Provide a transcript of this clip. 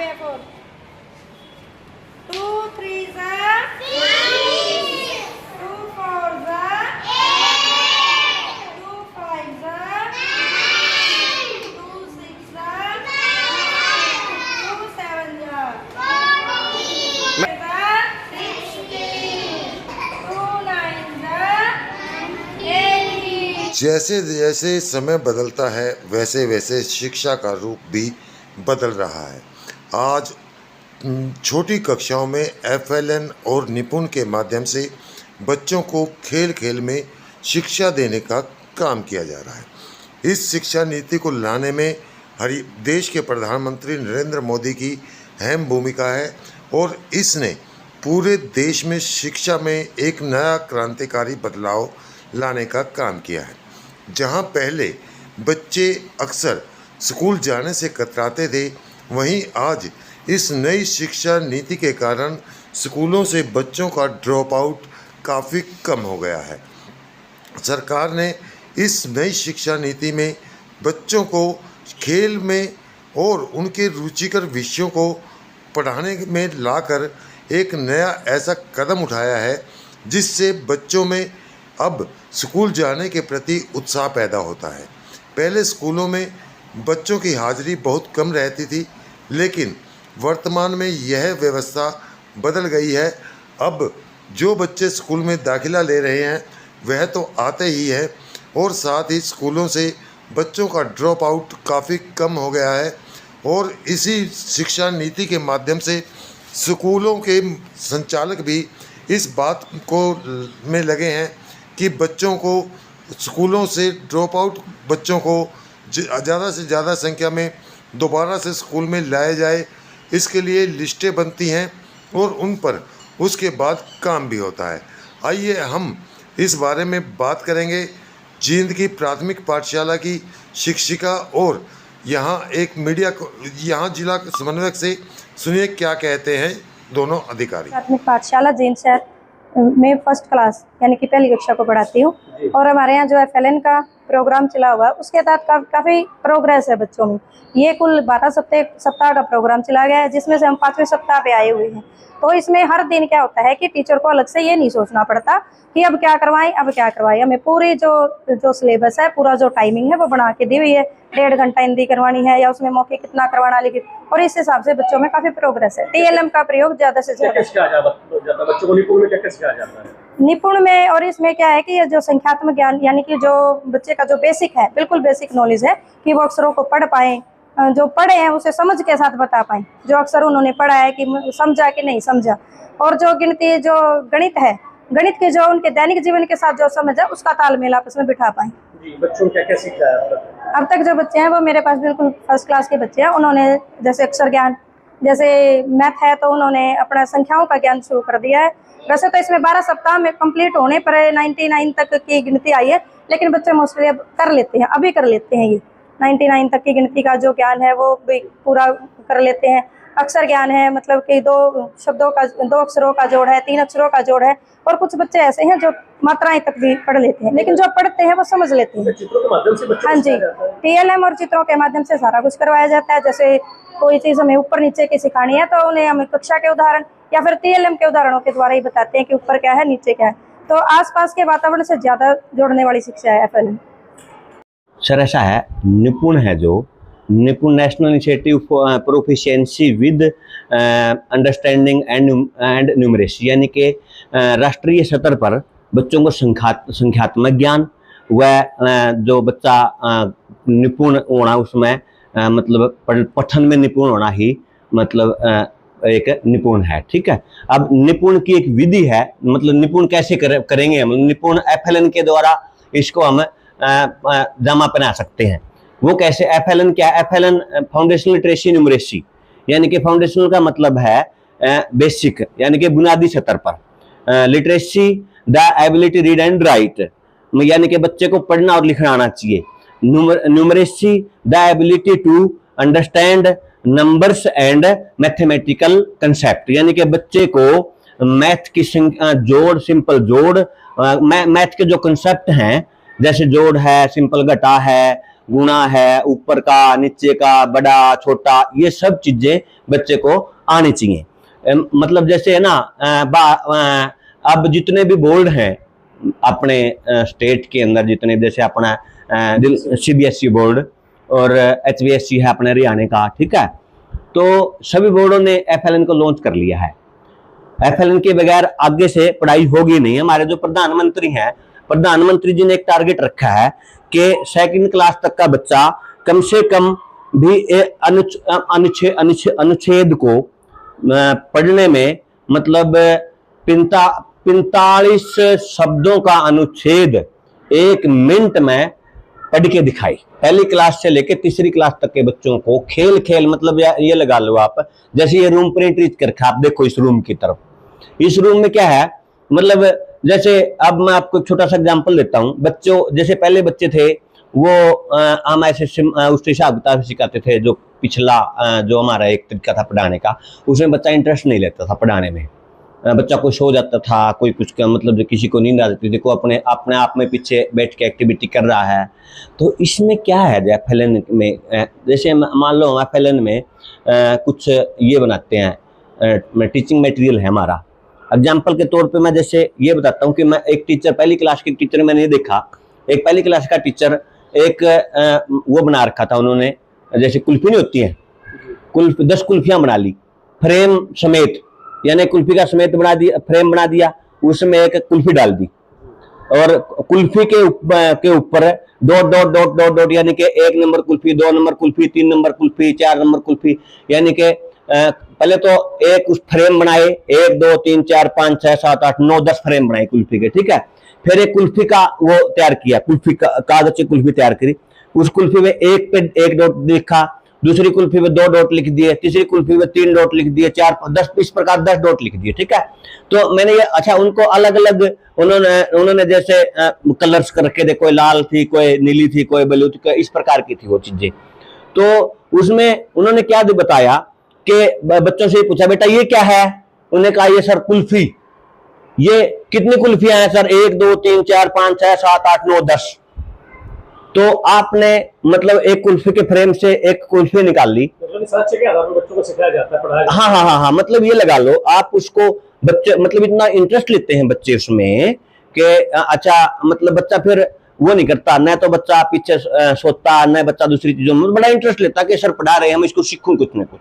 पे 4 2 3 जा 2 4 जा 2 5 जा 2 6 जा 2 7 जा 2 9 जा 80। जैसे जैसे समय बदलता है वैसे वैसे शिक्षा का रूप भी बदल रहा है। आज छोटी कक्षाओं में FLN और निपुण के माध्यम से बच्चों को खेल खेल में शिक्षा देने का काम किया जा रहा है। इस शिक्षा नीति को लाने में देश के प्रधानमंत्री नरेंद्र मोदी की अहम भूमिका है और इसने पूरे देश में शिक्षा में एक नया क्रांतिकारी बदलाव लाने का काम किया है। जहां पहले बच्चे अक्सर स्कूल जाने से कतराते थे, वहीं आज इस नई शिक्षा नीति के कारण स्कूलों से बच्चों का ड्रॉप आउट काफ़ी कम हो गया है। सरकार ने इस नई शिक्षा नीति में बच्चों को खेल में और उनके रुचिकर विषयों को पढ़ाने में लाकर एक नया ऐसा कदम उठाया है जिससे बच्चों में अब स्कूल जाने के प्रति उत्साह पैदा होता है। पहले स्कूलों में बच्चों की हाजिरी बहुत कम रहती थी, लेकिन वर्तमान में यह व्यवस्था बदल गई है। अब जो बच्चे स्कूल में दाखिला ले रहे हैं वह तो आते ही हैं और साथ ही स्कूलों से बच्चों का ड्रॉप आउट काफ़ी कम हो गया है। और इसी शिक्षा नीति के माध्यम से स्कूलों के संचालक भी इस बात को में लगे हैं कि बच्चों को स्कूलों से ड्रॉप आउट बच्चों को ज़्यादा से ज़्यादा संख्या में दोबारा से स्कूल में लाया जाए। इसके लिए लिस्टें बनती हैं और उन पर उसके बाद काम भी होता है। आइए हम इस बारे में बात करेंगे जींद की प्राथमिक पाठशाला की शिक्षिका और यहाँ जिला समन्वयक से। सुनिए क्या कहते हैं दोनों अधिकारी। प्राथमिक पाठशाला जींद शहर में फर्स्ट क्लास यानी कि पहली कक्षा को पढ़ाती हूँ और हमारे यहाँ जो FLN का प्रोग्राम चला हुआ है उसके तहत काफ़ी प्रोग्रेस है बच्चों में। ये कुल 12 सप्ताह का प्रोग्राम चला गया है जिसमें से हम 5वें सप्ताह पे आए हुए हैं। तो इसमें हर दिन क्या होता है कि टीचर को अलग से ये नहीं सोचना पड़ता कि अब क्या करवाएं। हमें पूरी जो सिलेबस है, पूरा जो टाइमिंग है वो बना के दी हुई है। 1.5 घंटा हिंदी करवानी है या उसमें मौके कितना करवाना, लेकिन और इस हिसाब से बच्चों में काफ़ी प्रोग्रेस है। TLM का प्रयोग ज़्यादा से ज़्यादा बच्चों को निपुण में क्या सिखाया जाता है? निपुण में और इसमें क्या है कि ये जो संख्यात्मक ज्ञान यानी कि जो बच्चे का जो बेसिक है, बिल्कुल बेसिक नॉलेज है कि वो अक्षरों को पढ़ पाएँ, जो पढ़े हैं उसे समझ के साथ बता पाएँ, जो अक्षर उन्होंने पढ़ा है कि समझा कि नहीं समझा। और जो गिनती जो गणित है, गणित के जो उनके दैनिक जीवन के साथ जो समझ है उसका तालमेल आपस में बिठा पाएँ। जी, बच्चों को क्या सिखाया अब तक जो बच्चे हैं वो मेरे पास बिल्कुल फर्स्ट क्लास के बच्चे हैं। उन्होंने जैसे अक्षर ज्ञान, जैसे मैथ है तो उन्होंने अपना संख्याओं का ज्ञान शुरू कर दिया है। वैसे तो इसमें 12 सप्ताह में कंप्लीट होने पर 99 तक की गिनती आई है, लेकिन बच्चे मोस्टली अब कर लेते हैं, अभी कर लेते हैं। ये 99 तक की गिनती का जो ज्ञान है वो भी पूरा कर लेते हैं। अक्षर ज्ञान है मतलब कि 2 अक्षरों का जोड़ है, 3 अक्षरों का जोड़ है। और कुछ बच्चे ऐसे हैं जो मात्राएं तक भी पढ़ लेते हैं, लेकिन जो पढ़ते हैं वो समझ लेते हैं। चित्रों के माध्यम से बच्चों हाँ जी, TLM और चित्रों के माध्यम से सारा कुछ करवाया जाता है। जैसे कोई चीज़ हमें ऊपर नीचे की सिखानी है तो उन्हें हम कक्षा के उदाहरण या फिर TLM के उदाहरणों के द्वारा ही बताते हैं कि ऊपर क्या है नीचे क्या है। तो आसपास के वातावरण से ज़्यादा जोड़ने वाली शिक्षा है FLN। सर ऐसा है, निपुण है जो निपुण national initiative proficiency with understanding and numeracy, यानी कि राष्ट्रीय स्तर पर बच्चों को संख्यात्मक ज्ञान व जो बच्चा निपुण होना उसमें मतलब पठन में निपुण होना ही मतलब एक निपुण है। ठीक है, अब निपुण की एक विधि है, मतलब निपुण कैसे करेंगे हम? निपुण FLN के द्वारा इसको हम जमा बना सकते हैं। वो कैसे? FLN क्या? FLN फाउंडेशनल लिटरेसी न्यूमरेसी, यानी कि फाउंडेशनल का मतलब है बेसिक यानी कि बुनियादी स्तर पर। Literacy the ability read and write, यानी कि बच्चे को पढ़ना और लिखना आना चाहिए। Numeracy the ability to understand numbers and mathematical concept, यानी कि बच्चे को मैथ की जोड़, सिंपल जोड़, मैथ के जो कंसेप्ट हैं जैसे जोड़ है, सिंपल घटा है, गुणा है, ऊपर का, नीचे का, बड़ा छोटा, ये सब चीजें बच्चे को आनी चाहिए। मतलब जैसे है ना, अब जितने भी बोर्ड हैं अपने स्टेट के अंदर, जितने जैसे अपना CBSE बोर्ड और HVSC है अपने हरियाणा का, ठीक है, तो सभी बोर्डों ने FLN को लॉन्च कर लिया है। FLN के बगैर आगे से पढ़ाई होगी नहीं। हमारे जो प्रधानमंत्री हैं, प्रधानमंत्री जी ने एक टारगेट रखा है कि 2nd क्लास तक का बच्चा कम से कम भी अनुच्छेद को पढ़ने में, मतलब 45 शब्दों का अनुच्छेद 1 मिनट में पढ़ के दिखाई। पहली क्लास से लेकर 3री क्लास तक के बच्चों को खेल खेल, मतलब ये लगा लो आप, जैसे ये रूम प्रिंट कर रखा, आप देखो इस रूम की तरफ। इस रूम में क्या है, मतलब जैसे अब मैं आपको एक छोटा सा एग्जांपल देता हूं। बच्चों, जैसे पहले बच्चे थे वो हम ऐसे उस हिसाब किताब सिखाते थे, जो पिछला जो हमारा एक तरीका था पढ़ाने का, उसमें बच्चा इंटरेस्ट नहीं लेता था पढ़ाने में। बच्चा कोई सो जाता था, कोई कुछ का, मतलब किसी को नींद आ जाती थी, कोई अपने आप में पीछे बैठ के एक्टिविटी कर रहा है। तो इसमें क्या है, FLN में जैसे मान लो FLN में कुछ ये बनाते हैं, टीचिंग मटेरियल है हमारा। एग्जाम्पल के तौर पे मैं जैसे ये बताता हूँ कि मैं एक टीचर, पहली क्लास के टीचर मैंने ये देखा, एक पहली क्लास का टीचर एक वो बना रखा था उन्होंने, जैसे कुल्फी नहीं होती है, 10 कुल्फियां बना ली फ्रेम समेत, यानी कुल्फी का समेत बना दिया, फ्रेम बना दिया, उसमें एक कुल्फी डाल दी और कुल्फी के ऊपर dot dot dot dot dot, यानी कि 1 number kulfi, 2 number kulfi, 3 number kulfi, 4 number kulfi, यानी कि पहले तो एक उस फ्रेम बनाए, 1 2 3 4 5 6 7 8 9 10 फ्रेम बनाए कुल्फी के, ठीक है। फिर एक कुल्फी का वो तैयार किया, कुल्फी का कागज से कुल्फी तैयार करी, उस कुल्फी में एक पे 1 डॉट लिखा, दूसरी कुल्फी में 2 डॉट लिख दिए, तीसरी कुल्फी में 3 डॉट लिख दिए, 4 10 इस प्रकार 10 डॉट लिख दिए, ठीक है। तो मैंने ये, अच्छा, उनको अलग अलग उन्होंने जैसे कलर्स करके दे, कोई लाल थी, कोई नीली थी, कोई ब्लू थी, इस प्रकार की थी वो चीजें। तो उसमें उन्होंने क्या बताया कि बच्चों से पूछा, बेटा ये क्या है? उन्होंने कहा ये सर कुल्फी। ये कितनी कुल्फियां हैं सर? 1 2 3 4 5 6 7 8 9 10। तो आपने मतलब एक कुल्फी के फ्रेम से एक कुल्फी निकाल ली, रिसर्च के आधार पर बच्चों को सिखाया जाता है, पढ़ाया जाता है। हाँ, मतलब ये लगा लो आप उसको, बच्चे मतलब इतना इंटरेस्ट लेते हैं बच्चे उसमें कि अच्छा, मतलब बच्चा फिर वो नहीं करता, न तो बच्चा पीछे सोता, न बच्चा दूसरी चीजों में, बड़ा इंटरेस्ट लेता कि सर पढ़ा रहे हैं, हम इसको सीखूं कुछ न कुछ।